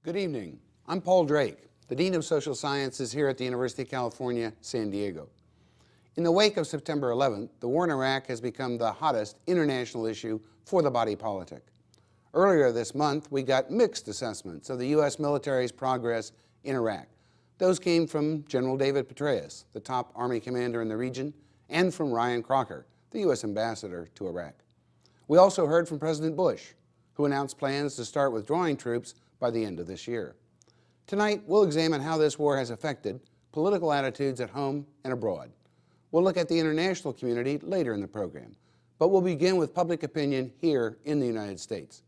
Good evening. I'm Paul Drake, the Dean of Social Sciences here at the University of California, San Diego. In the wake of September 11th, the war in Iraq has become the hottest international issue for the body politic. Earlier this month, we got mixed assessments of the U.S. military's progress in Iraq. Those came from General David Petraeus, the top Army commander in the region, and from Ryan Crocker, the U.S. ambassador to Iraq. We also heard from President Bush, who announced plans to start withdrawing troops by the end of this year. Tonight, we'll examine how this war has affected political attitudes at home and abroad. We'll look at the international community later in the program, but we'll begin with public opinion here in the United States.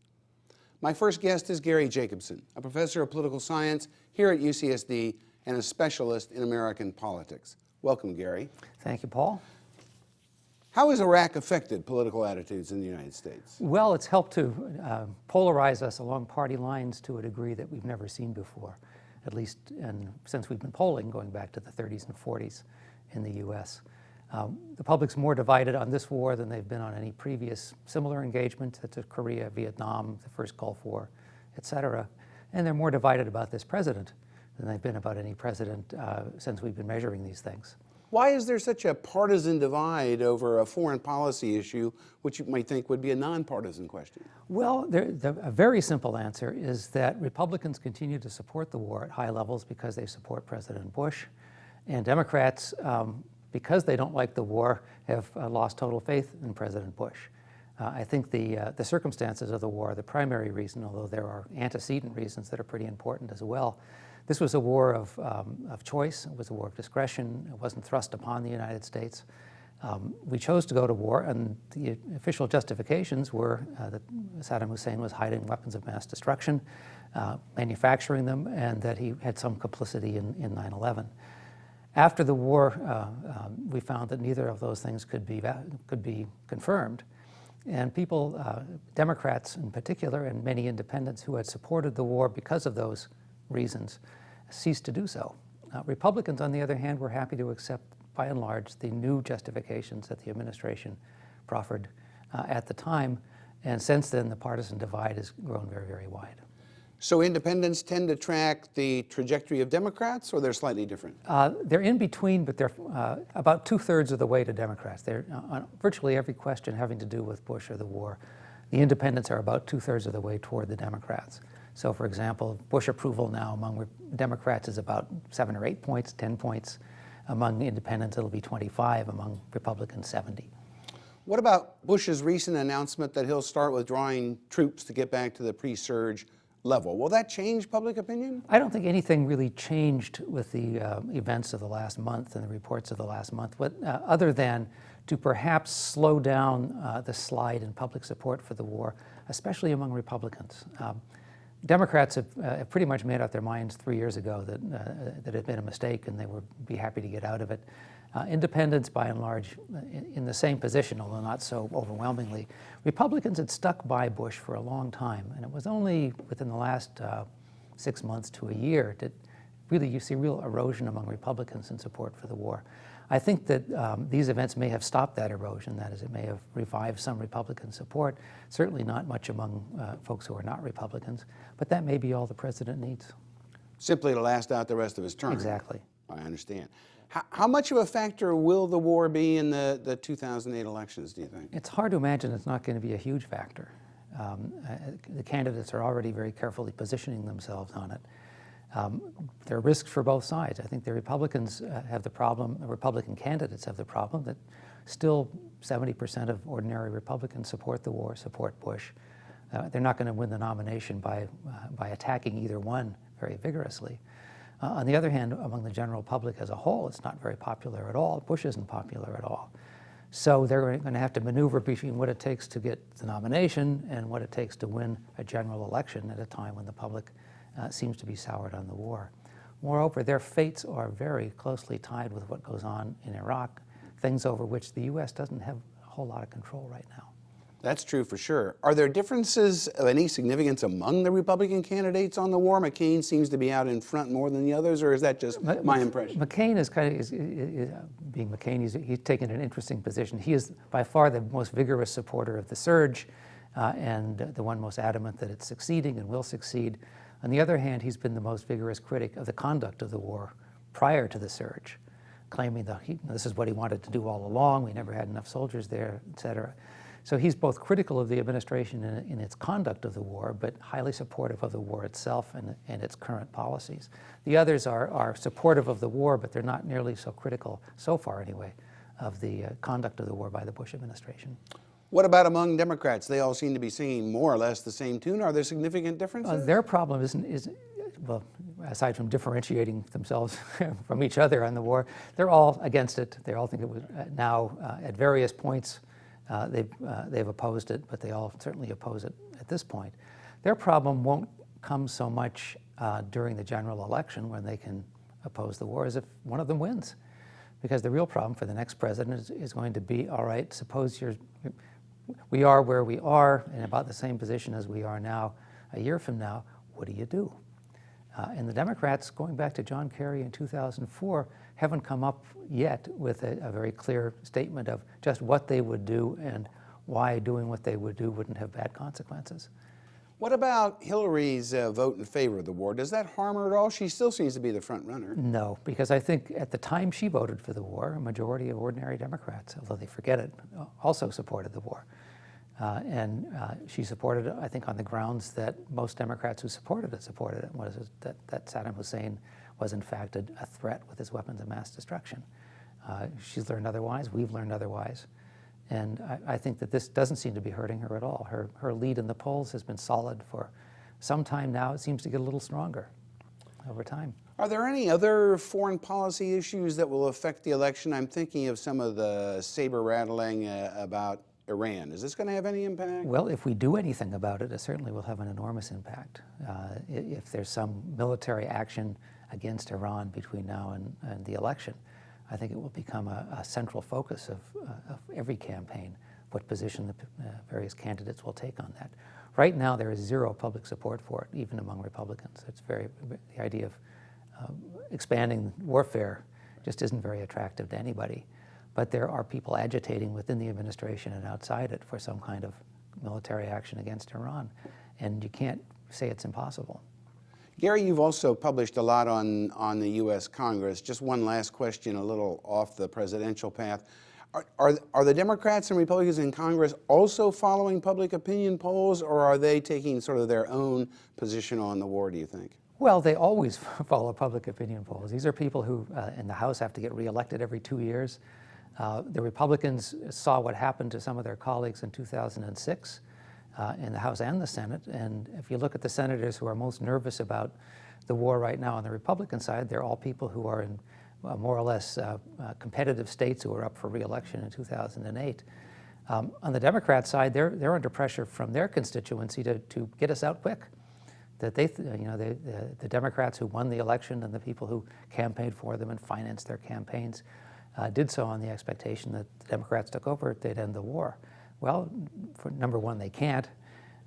My first guest is Gary Jacobson, a professor of political science here at UCSD and a specialist in American politics. Welcome, Gary. Thank you, Paul. How has Iraq affected political attitudes in the United States? Well, it's helped to polarize us along party lines to a degree that we've never seen before, at least since we've been polling going back to the 30s and 40s in the U.S. The public's more divided on this war than they've been on any previous similar engagement to Korea, Vietnam, the first Gulf War, et cetera. And they're more divided about this president than they've been about any president since we've been measuring these things. Why is there such a partisan divide over a foreign policy issue, which you might think would be a nonpartisan question? Well, a very simple answer is that Republicans continue to support the war at high levels because they support President Bush, and Democrats, because they don't like the war, have lost total faith in President Bush. I think the circumstances of the war are the primary reason, although there are antecedent reasons that are pretty important as well. This was a war of choice. It was a war of discretion. It wasn't thrust upon the United States. We chose to go to war, and the official justifications were that Saddam Hussein was hiding weapons of mass destruction, manufacturing them, and that he had some complicity in 9/11. After the war, we found that neither of those things could be confirmed. And people, Democrats in particular, and many independents who had supported the war because of those reasons, ceased to do so. Republicans, on the other hand, were happy to accept, by and large, the new justifications that the administration proffered at the time. And since then, the partisan divide has grown very, very wide. So independents tend to track the trajectory of Democrats, or they're slightly different? They're in between, but they're about 2/3 of the way to Democrats. They're on virtually every question having to do with Bush or the war. The independents are about 2/3 of the way toward the Democrats. So, for example, Bush approval now among Democrats is about 7 or 8 points, 10 points. Among independents, it'll be 25. Among Republicans, 70. What about Bush's recent announcement that he'll start withdrawing troops to get back to the pre-surge level? Will that change public opinion? I don't think anything really changed with the events of the last month and the reports of the last month, other than to perhaps slow down the slide in public support for the war, especially among Republicans. Democrats have pretty much made up their minds 3 years ago that it had been a mistake and they would be happy to get out of it. Independents, by and large, in the same position, although not so overwhelmingly. Republicans had stuck by Bush for a long time, and it was only within the last 6 months to a year that really you see real erosion among Republicans in support for the war. I think that these events may have stopped that erosion. That is, it may have revived some Republican support, certainly not much among folks who are not Republicans, but that may be all the president needs. Simply to last out the rest of his term. Exactly. I understand. How much of a factor will the war be in the 2008 elections, do you think? It's hard to imagine it's not going to be a huge factor. The candidates are already very carefully positioning themselves on it. There are risks for both sides. I think the Republicans have the problem, the Republican candidates have the problem that still 70% of ordinary Republicans support the war, support Bush. They're not going to win the nomination by attacking either one very vigorously. On the other hand, among the general public as a whole, it's not very popular at all. Bush isn't popular at all. So they're going to have to maneuver between what it takes to get the nomination and what it takes to win a general election at a time when the public seems to be soured on the war. Moreover, their fates are very closely tied with what goes on in Iraq, things over which the U.S. doesn't have a whole lot of control right now. That's true for sure. Are there differences of any significance among the Republican candidates on the war? McCain seems to be out in front more than the others, or is that just my impression? McCain is being McCain, he's taken an interesting position. He is by far the most vigorous supporter of the surge and the one most adamant that it's succeeding and will succeed. On the other hand, he's been the most vigorous critic of the conduct of the war prior to the surge, claiming that this is what he wanted to do all along, we never had enough soldiers there, et cetera. So he's both critical of the administration in its conduct of the war, but highly supportive of the war itself and its current policies. The others are supportive of the war, but they're not nearly so critical, so far anyway, of the conduct of the war by the Bush administration. What about among Democrats? They all seem to be singing more or less the same tune. Are there significant differences? Their problem is, well, aside from differentiating themselves from each other on the war, they're all against it. They all think it was now at various points they've opposed it, but they all certainly oppose it at this point. Their problem won't come so much during the general election when they can oppose the war as if one of them wins. Because the real problem for the next president is going to be, all right, suppose we are where we are in about the same position as we are now a year from now, what do you do? And the Democrats, going back to John Kerry in 2004, haven't come up yet with a very clear statement of just what they would do and why doing what they would do wouldn't have bad consequences. What about Hillary's vote in favor of the war? Does that harm her at all? She still seems to be the front runner. No, because I think at the time she voted for the war, a majority of ordinary Democrats, although they forget it, also supported the war. She supported it, I think, on the grounds that most Democrats who supported it was that Saddam Hussein was in fact a threat with his weapons of mass destruction. She's learned otherwise, we've learned otherwise. And I think that this doesn't seem to be hurting her at all. Her lead in the polls has been solid for some time now. It seems to get a little stronger over time. Are there any other foreign policy issues that will affect the election? I'm thinking of some of the saber rattling about Iran. Is this going to have any impact? Well, if we do anything about it, it certainly will have an enormous impact. If there's some military action against Iran between now and the election, I think it will become a central focus of every campaign, what position the various candidates will take on that. Right now, there is zero public support for it, even among Republicans. The idea of expanding warfare just isn't very attractive to anybody. But there are people agitating within the administration and outside it for some kind of military action against Iran. And you can't say it's impossible. Gary, you've also published a lot on the U.S. Congress. Just one last question, a little off the presidential path. Are the Democrats and Republicans in Congress also following public opinion polls, or are they taking sort of their own position on the war, do you think? Well, they always follow public opinion polls. These are people who in the House have to get reelected every 2 years. The Republicans saw what happened to some of their colleagues in 2006 in the House and the Senate. And if you look at the senators who are most nervous about the war right now on the Republican side, they're all people who are in more or less competitive states who are up for re-election in 2008. On the Democrat side, they're under pressure from their constituency to get us out quick. That the Democrats who won the election and the people who campaigned for them and financed their campaigns did so on the expectation that the Democrats took over, they'd end the war. Well, for number one, they can't.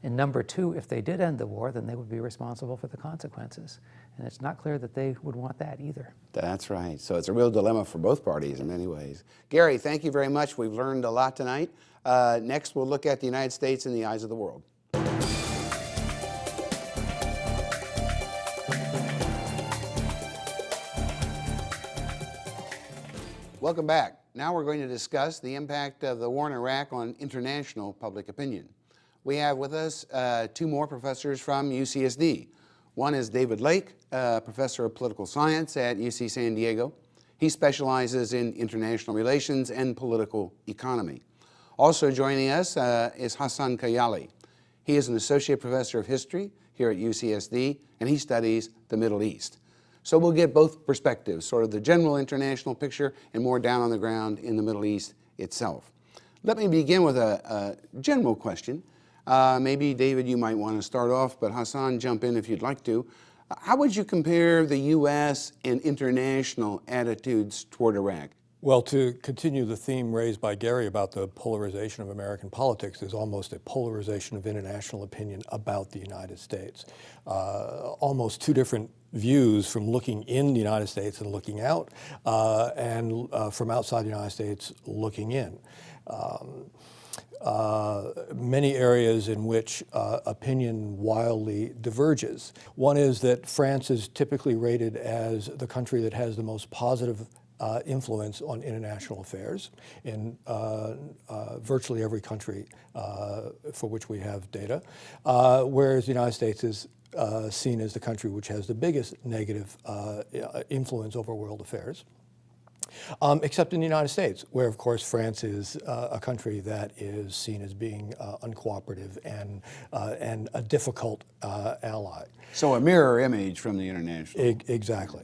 And number two, if they did end the war, then they would be responsible for the consequences. And it's not clear that they would want that either. That's right. So it's a real dilemma for both parties in many ways. Gary, thank you very much. We've learned a lot tonight. Next, we'll look at the United States in the eyes of the world. Welcome back. Now we're going to discuss the impact of the war in Iraq on international public opinion. We have with us two more professors from UCSD. One is David Lake, professor of political science at UC San Diego. He specializes in international relations and political economy. Also joining us is Hasan Kayali. He is an associate professor of history here at UCSD, and he studies the Middle East. So we'll get both perspectives, sort of the general international picture and more down on the ground in the Middle East itself. Let me begin with a general question. Maybe, David, you might want to start off, but Hasan, jump in if you'd like to. How would you compare the U.S. and international attitudes toward Iraq? Well, to continue the theme raised by Gary about the polarization of American politics, there's almost a polarization of international opinion about the United States. Almost two different views from looking in the United States and looking out, and from outside the United States looking in. many areas in which opinion wildly diverges. One is that France is typically rated as the country that has the most positive influence on international affairs in virtually every country for which we have data, whereas the United States is seen as the country which has the biggest negative influence over world affairs. Except in the United States, where, of course, France is a country that is seen as being uncooperative and a difficult ally. So a mirror image from the international. Exactly.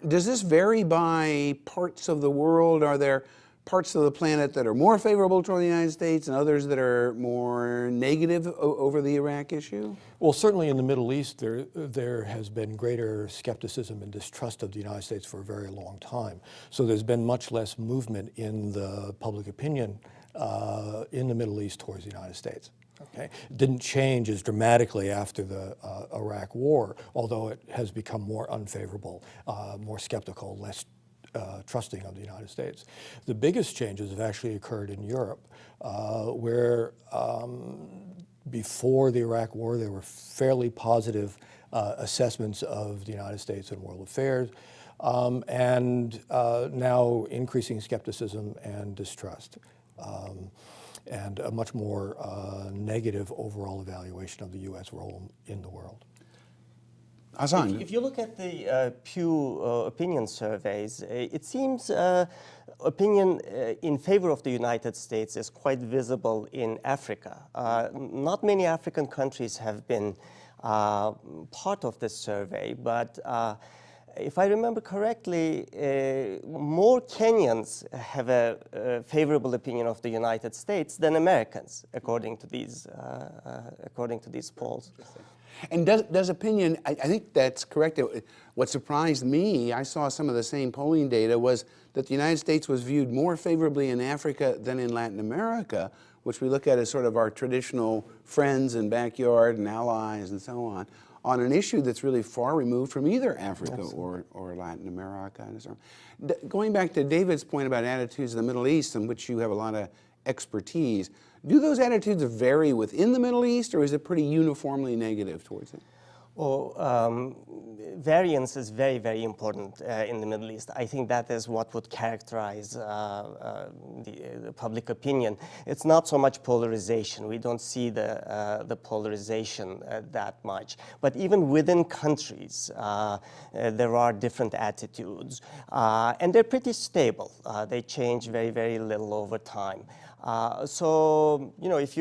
Does this vary by parts of the world? Are there parts of the planet that are more favorable toward the United States and others that are more negative over the Iraq issue? Well, certainly in the Middle East, there has been greater skepticism and distrust of the United States for a very long time. So there's been much less movement in the public opinion in the Middle East towards the United States. Okay. It didn't change as dramatically after the Iraq War, although it has become more unfavorable, more skeptical, less trusting of the United States. The biggest changes have actually occurred in Europe, where before the Iraq War there were fairly positive assessments of the United States and world affairs, and now increasing skepticism and distrust. And a much more negative overall evaluation of the U.S. role in the world. Hasan. If you look at the Pew opinion surveys, it seems opinion in favor of the United States is quite visible in Africa. Not many African countries have been part of this survey, but if I remember correctly, more Kenyans have a favorable opinion of the United States than Americans, according to these polls. And does opinion, I think that's correct. What surprised me, I saw some of the same polling data, was that the United States was viewed more favorably in Africa than in Latin America, which we look at as sort of our traditional friends and backyard and allies and so on an issue that's really far removed from either Africa or Latin America. And so on. Going back to David's point about attitudes in the Middle East, in which you have a lot of expertise, do those attitudes vary within the Middle East, or is it pretty uniformly negative towards it? Well, variance is very, very important in the Middle East. I think that is what would characterize the public opinion. It's not so much polarization. We don't see the polarization that much. But even within countries, there are different attitudes. And they're pretty stable. They change very, very little over time. So, you know, if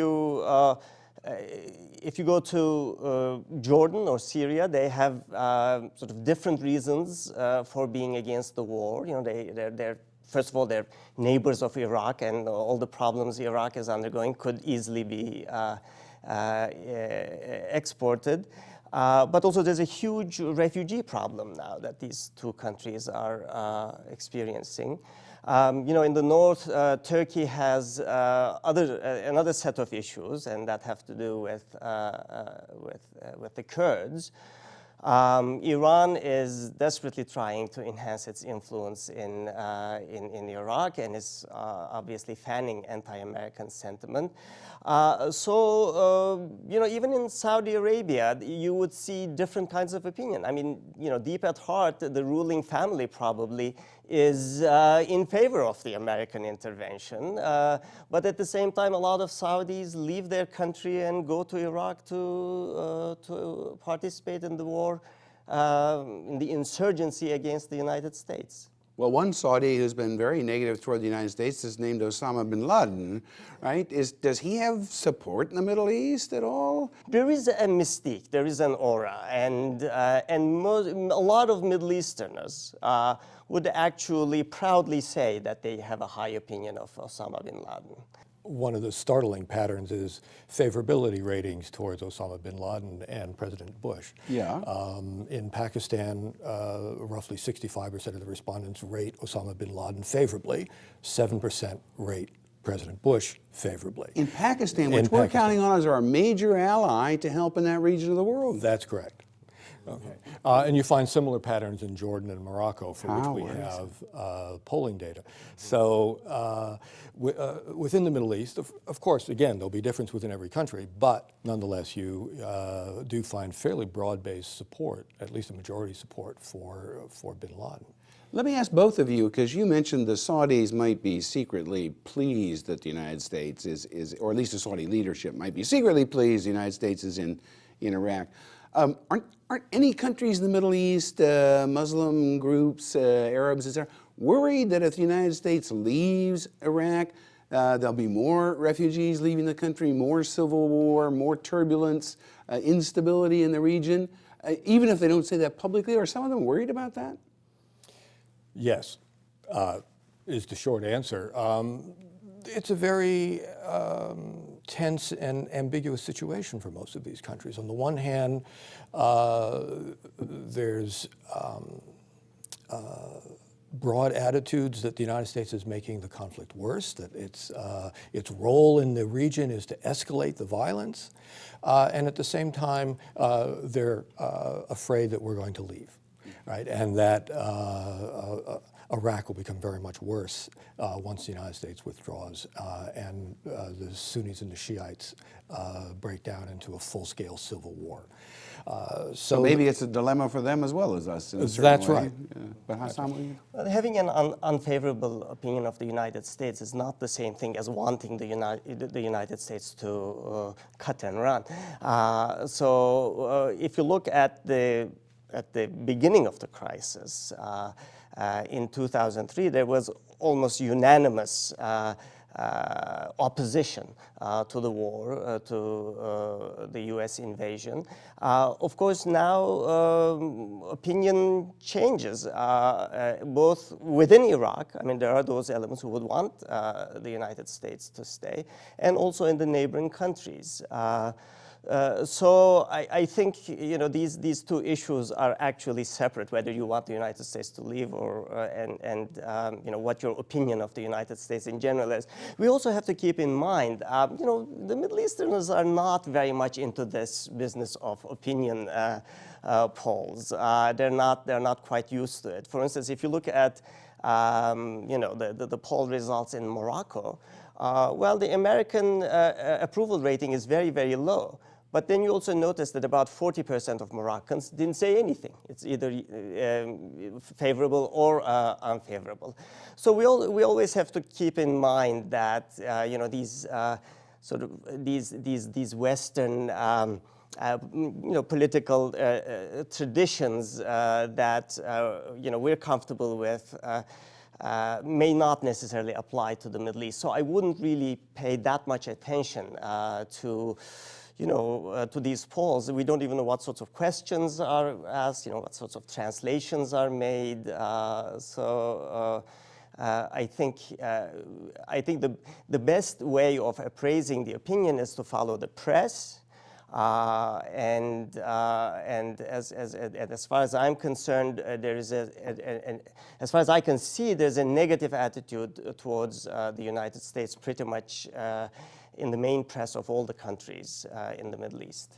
you go to Jordan or Syria, they have sort of different reasons for being against the war. You know, they're first of all, they're neighbors of Iraq, and all the problems Iraq is undergoing could easily be exported. But also there's a huge refugee problem now that these two countries are experiencing. You know, in the north, Turkey has another set of issues, and that have to do with the Kurds. Iran is desperately trying to enhance its influence in Iraq, and is obviously fanning anti-American sentiment. So, you know, even in Saudi Arabia, you would see different kinds of opinion. I mean, you know, deep at heart, the ruling family probably is in favor of the American intervention. But at the same time, a lot of Saudis leave their country and go to Iraq to participate in the war, in the insurgency against the United States. Well, one Saudi who's been very negative toward the United States is named Osama bin Laden, right? Does he have support in the Middle East at all? There is a mystique, there is an aura, and a lot of Middle Easterners would actually proudly say that they have a high opinion of Osama bin Laden. One of the startling patterns is favorability ratings towards Osama bin Laden and President Bush. Yeah. In Pakistan, roughly 65% of the respondents rate Osama bin Laden favorably, 7% rate President Bush favorably. In Pakistan, which we're counting on as our major ally to help in that region of the world. That's correct. Okay. And you find similar patterns in Jordan and Morocco, for which we Where is have polling data. So within the Middle East, of course, again, there'll be difference within every country, but nonetheless, you do find fairly broad-based support, at least a majority support for bin Laden. Let me ask both of you, because you mentioned the Saudis might be secretly pleased that the United States is, or at least the Saudi leadership might be secretly pleased the United States is in Iraq. Aren't any countries in the Middle East, Muslim groups, Arabs, etc., worried that if the United States leaves Iraq, there'll be more refugees leaving the country, more civil war, more turbulence, instability in the region? Even if they don't say that publicly, are some of them worried about that? Yes, is the short answer. It's a very tense and ambiguous situation for most of these countries. On the one hand, there's broad attitudes that the United States is making the conflict worse, that its role in the region is to escalate the violence, and at the same time, they're afraid that we're going to leave. Right, and that Iraq will become very much worse once the United States withdraws and the Sunnis and the Shiites break down into a full-scale civil war. So maybe it's a dilemma for them as well as us. In a certain that's way. right. Yeah. But Hasan, Well, having an unfavorable opinion of the United States is not the same thing as wanting the United States to cut and run. So if you look at the beginning of the crisis, in 2003, there was almost unanimous opposition to the war, to the U.S. invasion. Of course, now opinion changes, both within Iraq. I mean, there are those elements who would want the United States to stay, and also in the neighboring countries. So I think these two issues are actually separate. Whether you want the United States to leave, or what your opinion of the United States in general is. We also have to keep in mind, the Middle Easterners are not very much into this business of opinion polls. They're not quite used to it. For instance, if you look at the poll results in Morocco, well, the American approval rating is very, very low. But then you also notice that about 40% of Moroccans didn't say anything. It's either favorable or unfavorable. So we always have to keep in mind that these these Western political traditions that we're comfortable with may not necessarily apply to the Middle East. So I wouldn't really pay that much attention to these polls. We don't even know what sorts of questions are asked, what sorts of translations are made. I think the best way of appraising the opinion is to follow the press. And as far as I'm concerned, there is as far as I can see, there's a negative attitude towards the United States pretty much in the main press of all the countries in the Middle East.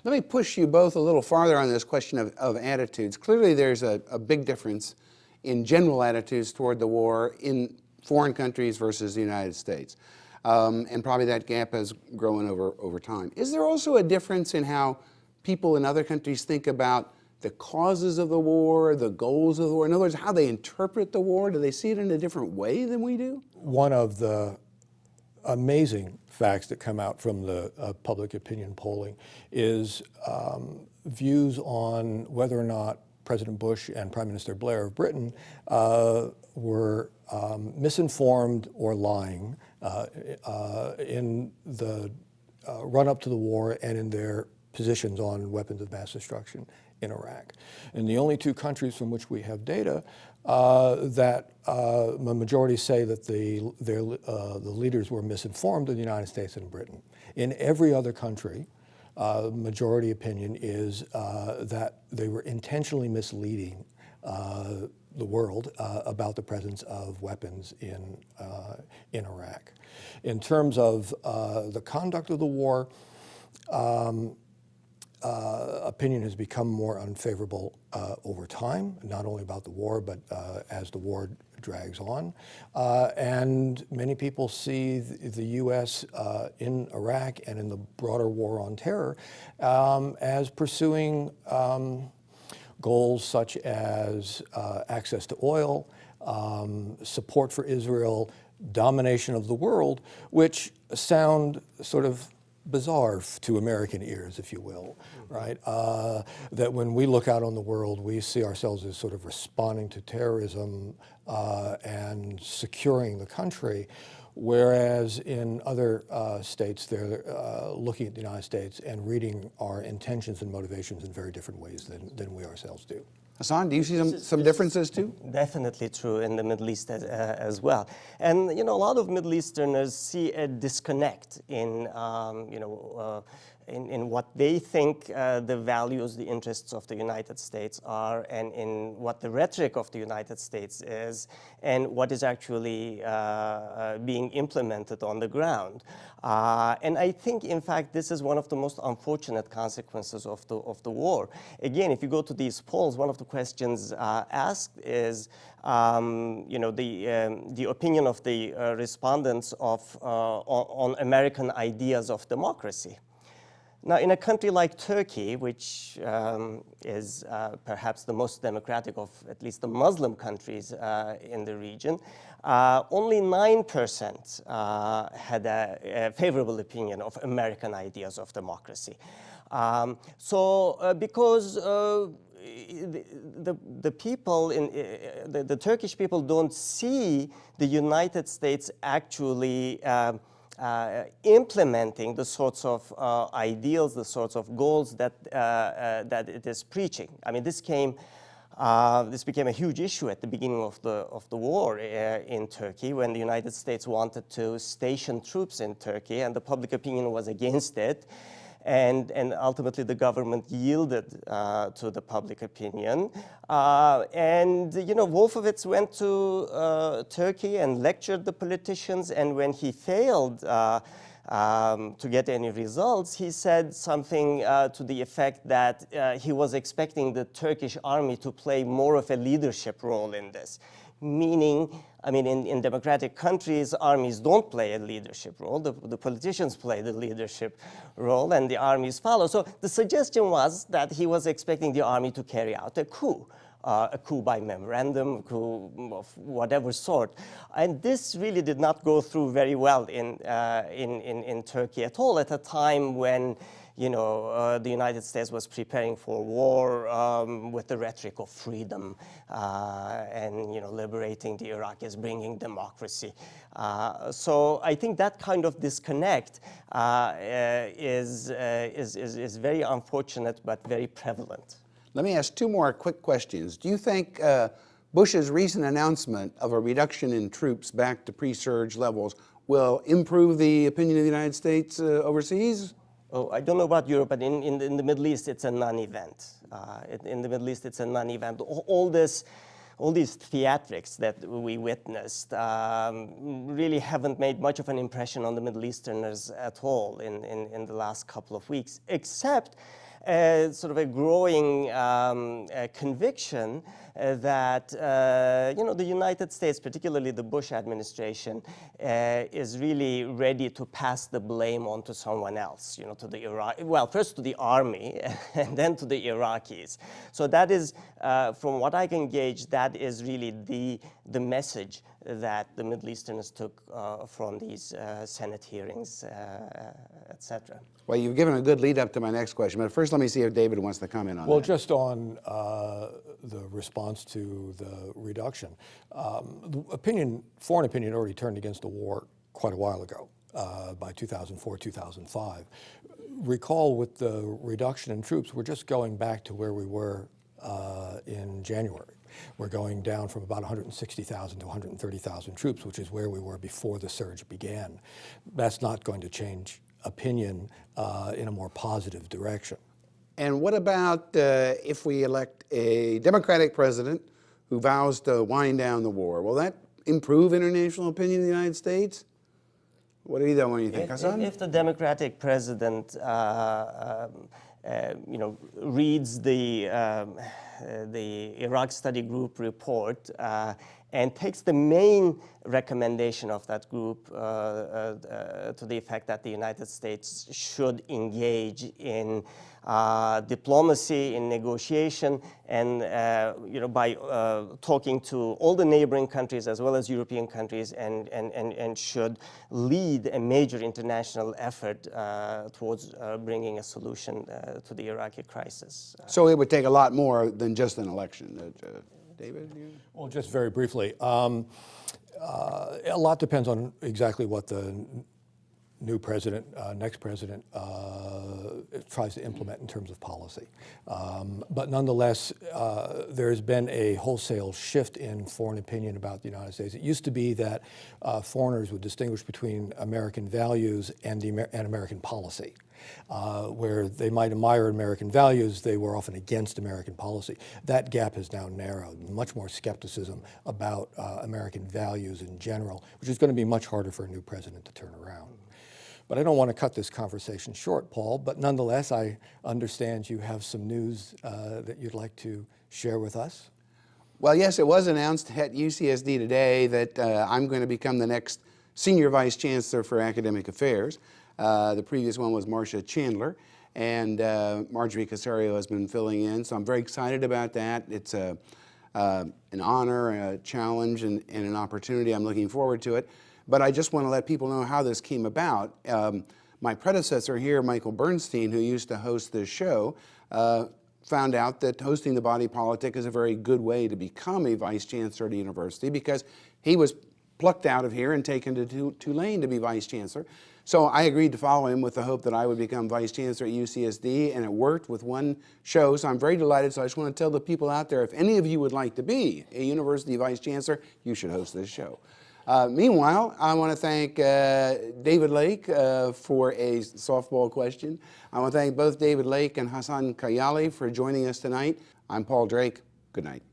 let me push you both a little farther on this question of attitudes. Clearly there's a big difference in general attitudes toward the war in foreign countries versus the United States. And probably that gap has grown over time. Is there also a difference in how people in other countries think about the causes of the war, the goals of the war? In other words, how they interpret the war? Do they see it in a different way than we do? One of the amazing facts that come out from the public opinion polling is views on whether or not President Bush and Prime Minister Blair of Britain were misinformed or lying in the run-up to the war and in their positions on weapons of mass destruction in Iraq. And the only two countries from which we have data that the majority say that the leaders were misinformed are the United States and Britain. In every other country, majority opinion is that they were intentionally misleading the world about the presence of weapons in Iraq. In terms of the conduct of the war, opinion has become more unfavorable over time, not only about the war, but as the war drags on. And many people see the U.S. In Iraq and in the broader war on terror as pursuing goals such as access to oil, support for Israel, domination of the world, which sound sort of bizarre to American ears, if you will, right? That when we look out on the world, we see ourselves as sort of responding to terrorism and securing the country, whereas in other states, they're looking at the United States and reading our intentions and motivations in very different ways than we ourselves do. Hasan, do you see some differences too? Definitely true in the Middle East as well. And, you know, a lot of Middle Easterners see a disconnect in, in what they think the values, the interests of the United States are, and in what the rhetoric of the United States is, and what is actually being implemented on the ground. And I think, in fact, this is one of the most unfortunate consequences of the war. Again, if you go to these polls, one of the questions asked is, the opinion of the respondents on American ideas of democracy. Now, in a country like Turkey, which is perhaps the most democratic of at least the Muslim countries in the region, only 9% had a favorable opinion of American ideas of democracy. Because the people the Turkish people don't see the United States actually implementing the sorts of ideals, the sorts of goals that it is preaching. I mean, this became a huge issue at the beginning of the war in Turkey, when the United States wanted to station troops in Turkey, and the public opinion was against it. And ultimately, the government yielded to the public opinion. And, you know, Wolfowitz went to Turkey and lectured the politicians. And when he failed to get any results, he said something to the effect that he was expecting the Turkish army to play more of a leadership role in this. Meaning, I mean, in democratic countries, armies don't play a leadership role. The politicians play the leadership role, and the armies follow. So the suggestion was that he was expecting the army to carry out a coup by memorandum, a coup of whatever sort. And this really did not go through very well in Turkey at all, at a time when, you know, the United States was preparing for war with the rhetoric of freedom and, you know, liberating the Iraqis, bringing democracy. So I think that kind of disconnect is very unfortunate but very prevalent. Let me ask two more quick questions. Do you think Bush's recent announcement of a reduction in troops back to pre-surge levels will improve the opinion of the United States overseas? Oh, I don't know about Europe, but in the Middle East, it's a non-event. In the Middle East, it's a non-event. All these theatrics that we witnessed really haven't made much of an impression on the Middle Easterners at all in the last couple of weeks, except sort of a growing conviction that the United States, particularly the Bush administration, is really ready to pass the blame onto someone else, to the first to the army and then to the Iraqis. So that is, from what I can gauge, that is really the message that the Middle Easterners took from these Senate hearings, etc. Well, you've given a good lead up to my next question, but first let me see if David wants to comment on that. Well, just on the response to the reduction. Foreign opinion already turned against the war quite a while ago, by 2004, 2005. Recall with the reduction in troops, we're just going back to where we were in January. We're going down from about 160,000 to 130,000 troops, which is where we were before the surge began. That's not going to change opinion in a more positive direction. And what about if we elect a Democratic president who vows to wind down the war? Will that improve international opinion in the United States? What do you think, Hasan? If the Democratic president reads the Iraq Study Group report and takes the main recommendation of that group to the effect that the United States should engage in diplomacy, in negotiation, and by talking to all the neighboring countries as well as European countries, and should lead a major international effort towards bringing a solution to the Iraqi crisis. So it would take a lot more than just an election. David? Well, just very briefly, a lot depends on exactly what the new president, next president, tries to implement in terms of policy. But nonetheless, there's been a wholesale shift in foreign opinion about the United States. It used to be that foreigners would distinguish between American values and American policy. Where they might admire American values, they were often against American policy. That gap has now narrowed. Much more skepticism about American values in general, which is going to be much harder for a new president to turn around. But I don't want to cut this conversation short, Paul, but nonetheless, I understand you have some news that you'd like to share with us. Well, yes, it was announced at UCSD today that I'm going to become the next Senior Vice Chancellor for Academic Affairs. The previous one was Marcia Chandler, and Marjorie Casario has been filling in, so I'm very excited about that. It's an honor, a challenge, and an opportunity. I'm looking forward to it. But I just want to let people know how this came about. My predecessor here, Michael Bernstein, who used to host this show, found out that hosting the Body Politic is a very good way to become a vice chancellor at a university, because he was plucked out of here and taken to Tulane to be vice chancellor. So I agreed to follow him with the hope that I would become vice chancellor at UCSD, and it worked with one show, so I'm very delighted. So I just want to tell the people out there, if any of you would like to be a university vice chancellor, you should host this show. Meanwhile, I want to thank David Lake for a softball question. I want to thank both David Lake and Hasan Kayali for joining us tonight. I'm Paul Drake. Good night.